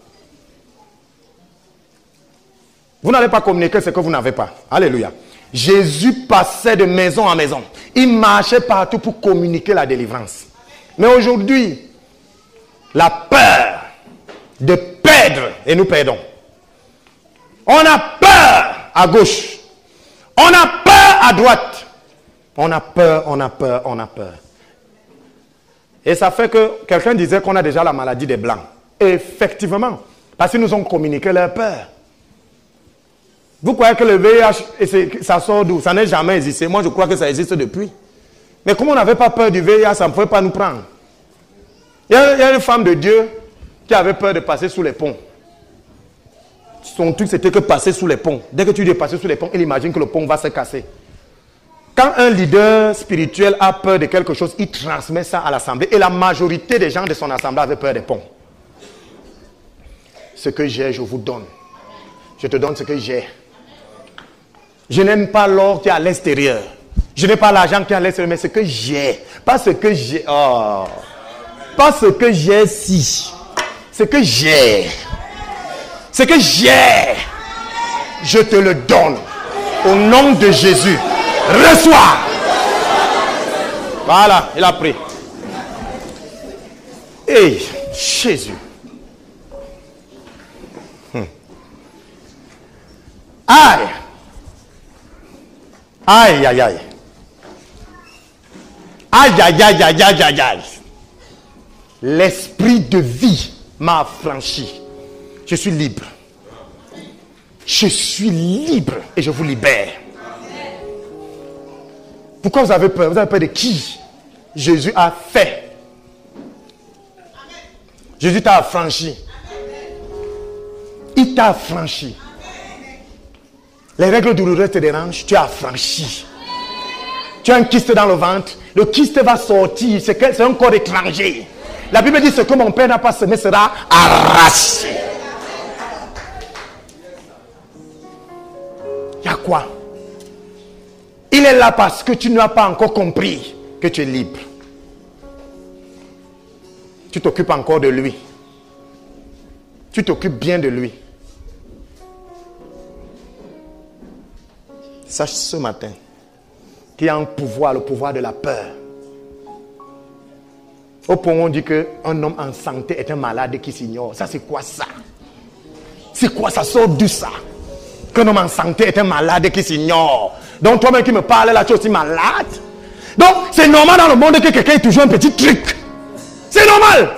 Vous n'allez pas communiquer ce que vous n'avez pas. Alléluia. Jésus passait de maison en maison. Il marchait partout pour communiquer la délivrance. Mais aujourd'hui, la peur de perdre, et nous perdons. On a peur à gauche. On a peur à droite. On a peur, on a peur, on a peur. Et ça fait que quelqu'un disait qu'on a déjà la maladie des Blancs. Effectivement. Parce qu'ils nous ont communiqué leur peur. Vous croyez que le VIH, ça sort d'où? Ça n'a jamais existé. Moi, je crois que ça existe depuis. Mais comme on n'avait pas peur du VIH, ça ne pouvait pas nous prendre. Il y a une femme de Dieu qui avait peur de passer sous les ponts. Son truc, c'était que passer sous les ponts. Dès que tu dis passer sous les ponts, il imagine que le pont va se casser. Quand un leader spirituel a peur de quelque chose, il transmet ça à l'assemblée. Et la majorité des gens de son assemblée avaient peur des ponts. Ce que j'ai, je vous donne. Je te donne ce que j'ai. Je n'aime pas l'or qui est à l'extérieur. Je n'ai pas l'argent qui est à l'extérieur, mais ce que j'ai. Pas ce que j'ai. Oh. Pas ce que j'ai si. Ce que j'ai. Ce que j'ai. Je te le donne. Au nom de Jésus. Reçois. Voilà, il a pris. Hey, Jésus. Aïe. Aïe, aïe, aïe. Aïe, aïe, aïe, aïe, aïe, aïe, aïe. L'esprit de vie m'a affranchi. Je suis libre. Je suis libre et je vous libère. Pourquoi vous avez peur? Vous avez peur de qui? Jésus a fait. Jésus t'a affranchi. Il t'a affranchi. Les règles douloureuses te dérangent, tu as affranchi. Tu as un kyste dans le ventre, le kyste va sortir, c'est un corps étranger. La Bible dit ce que mon père n'a pas semé sera arraché. Il y a quoi? Il est là parce que tu n'as pas encore compris que tu es libre. Tu t'occupes encore de lui. Tu t'occupes bien de lui. Sache ce matin qu'il y a un pouvoir, le pouvoir de la peur. Au point où on dit qu'un homme en santé est un malade qui s'ignore. Ça, c'est quoi ça? C'est quoi ça? Sort d'où ça? Qu'un homme en santé est un malade qui s'ignore. Donc toi-même qui me parles là, tu es aussi malade. Donc c'est normal dans le monde que quelqu'un ait toujours un petit truc. C'est normal.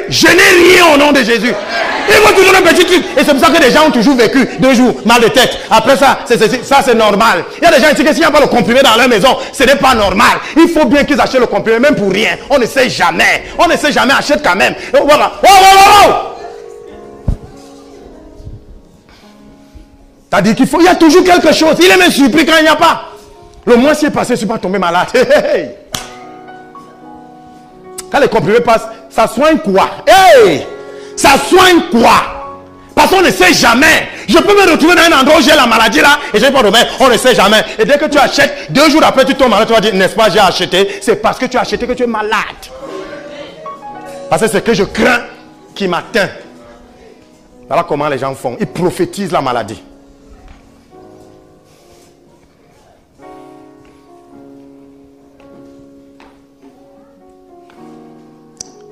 Je n'ai rien au nom de Jésus. Il faut toujours un petit truc. Et c'est pour ça que des gens ont toujours vécu 2 jours, mal de tête. Après ça, c'est normal. Il y a des gens qui disent que s'il n'y a pas le comprimé dans leur maison, ce n'est pas normal. Il faut bien qu'ils achètent le comprimé, même pour rien. On ne sait jamais. On ne sait jamais, achète quand même. Voilà. Oh, oh, oh, oh. C'est-à-dire qu'il faut, il y a toujours quelque chose. Il est même surpris quand il n'y a pas. Le mois s'est passé, je ne suis pas tombé malade. Hey, hey. Quand les comprimés passent, ça soigne quoi? Hey! Ça soigne quoi? Parce qu'on ne sait jamais. Je peux me retrouver dans un endroit où j'ai la maladie là et je n'ai pas de remède. On ne sait jamais. Et dès que tu achètes, 2 jours après tu tombes malade, tu vas dire, n'est-ce pas, j'ai acheté. C'est parce que tu as acheté que tu es malade. Parce que c'est que je crains qui m'atteint. Voilà comment les gens font. Ils prophétisent la maladie.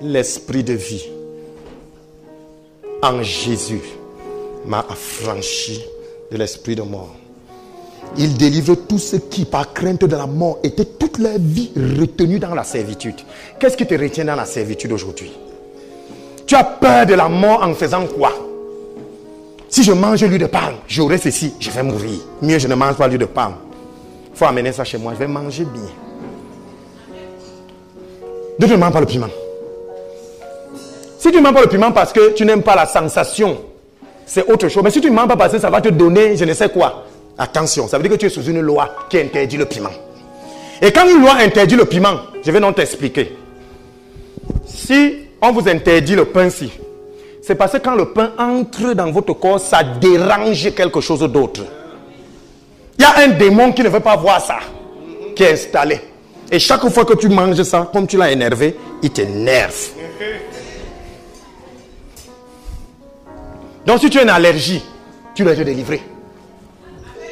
L'esprit de vie en Jésus m'a affranchi de l'esprit de mort. Il délivre tous ceux qui, par crainte de la mort, étaient toute leur vie retenus dans la servitude. Qu'est-ce qui te retient dans la servitude aujourd'hui? Tu as peur de la mort en faisant quoi? Si je mange l'huile de palme, j'aurai ceci, je vais mourir. Mieux, je ne mange pas l'huile de palme. Il faut amener ça chez moi, je vais manger bien. D'autres ne mangent pas le piment. Si tu ne manges pas le piment parce que tu n'aimes pas la sensation, c'est autre chose. Mais si tu ne manges pas parce que ça va te donner je ne sais quoi, attention, ça veut dire que tu es sous une loi qui interdit le piment. Et quand une loi interdit le piment, je vais donc t'expliquer. Si on vous interdit le pain-ci, c'est parce que quand le pain entre dans votre corps, ça dérange quelque chose d'autre. Il y a un démon qui ne veut pas voir ça, qui est installé. Et chaque fois que tu manges ça, comme tu l'as énervé, il t'énerve. Donc si tu as une allergie, tu dois être délivré.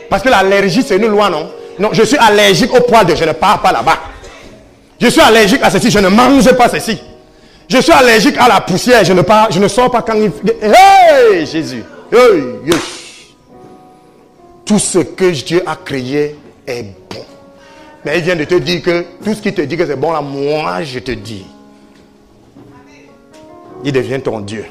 Parce que l'allergie, c'est une loi, non? Non, je suis allergique au poil de je ne pars pas là-bas. Je suis allergique à ceci, je ne mange pas ceci. Je suis allergique à la poussière, je ne sors pas quand il... Hey, Jésus! Hey, yes. Tout ce que Dieu a créé est bon. Mais il vient de te dire que tout ce qui te dit que c'est bon là, moi je te dis. Il devient ton Dieu.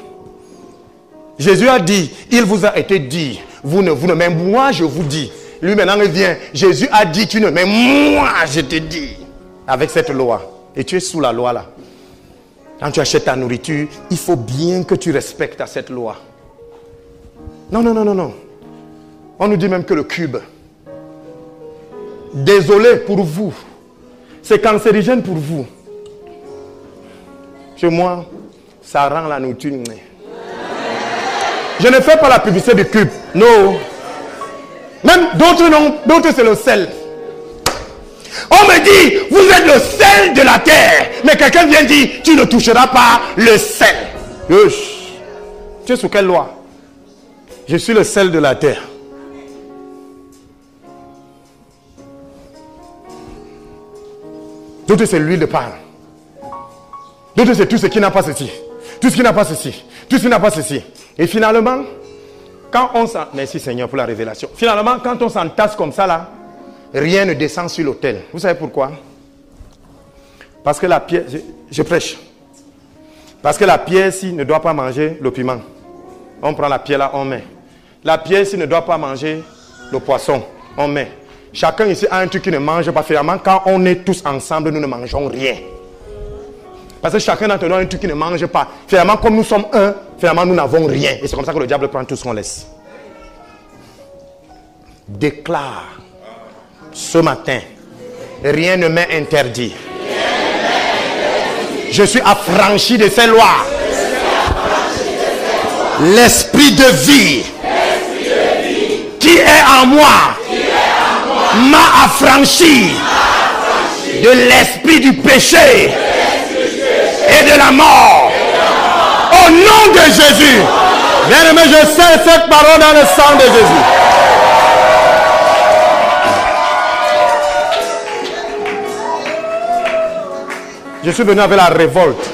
Jésus a dit, il vous a été dit, vous ne, mais moi je vous dis. Lui maintenant il vient, Jésus a dit, tu ne, mais moi je te dis. Avec cette loi. Et tu es sous la loi là. Quand tu achètes ta nourriture, il faut bien que tu respectes cette loi. Non, non, non, non, non. On nous dit même que le cube. Désolé pour vous. C'est cancérigène pour vous. Chez moi, ça rend la nourriture. Je ne fais pas la publicité du cube. Non. Même d'autres non, d'autres c'est le sel. On me dit, vous êtes le sel de la terre. Mais quelqu'un vient dire, tu ne toucheras pas le sel. Tu es sous quelle loi? Je suis le sel de la terre. D'autres c'est l'huile de palme. D'autres c'est tout ce qui n'a pas ceci. Tout ce qui n'a pas ceci. Tout ce qui n'a pas ceci. Et finalement, quand on s'en... Merci Seigneur pour la révélation. Finalement, quand on s'entasse comme ça là, rien ne descend sur l'autel. Vous savez pourquoi? Parce que la pierre... Je prêche. Parce que la pierre-ci ne doit pas manger le piment. On prend la pierre là, on met. La pierre-ci ne doit pas manger le poisson. On met. Chacun ici a un truc qui ne mange pas. Finalement, quand on est tous ensemble, nous ne mangeons rien. Parce que chacun d'entre nous a un truc qui ne mange pas. Finalement, comme nous sommes un, finalement, nous n'avons rien. Et c'est comme ça que le diable prend tout ce qu'on laisse. Déclare ce matin, rien ne m'est interdit. Je suis affranchi de ces lois. L'esprit de vie qui est en moi m'a affranchi de l'esprit du péché et de la mort. Au nom de Jésus. Bien-aimé, je sais cette parole dans le sang de Jésus. Je suis venu avec la révolte.